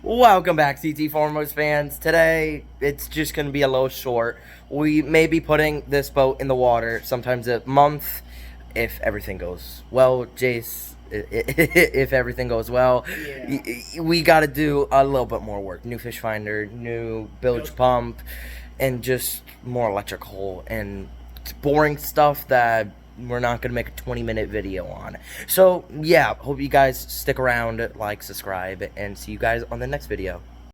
Welcome back, CT Foremost fans. Today, it's just going to be a little short. We may be putting this boat in the water sometimes a month, if everything goes well, Jace. If everything goes well, we got to do a little bit more work. New fish finder, new bilge pump, and just more electrical and boring stuff that we're not going to make a 20-minute video on. So, yeah, hope you guys stick around, like, subscribe, and see you guys on the next video.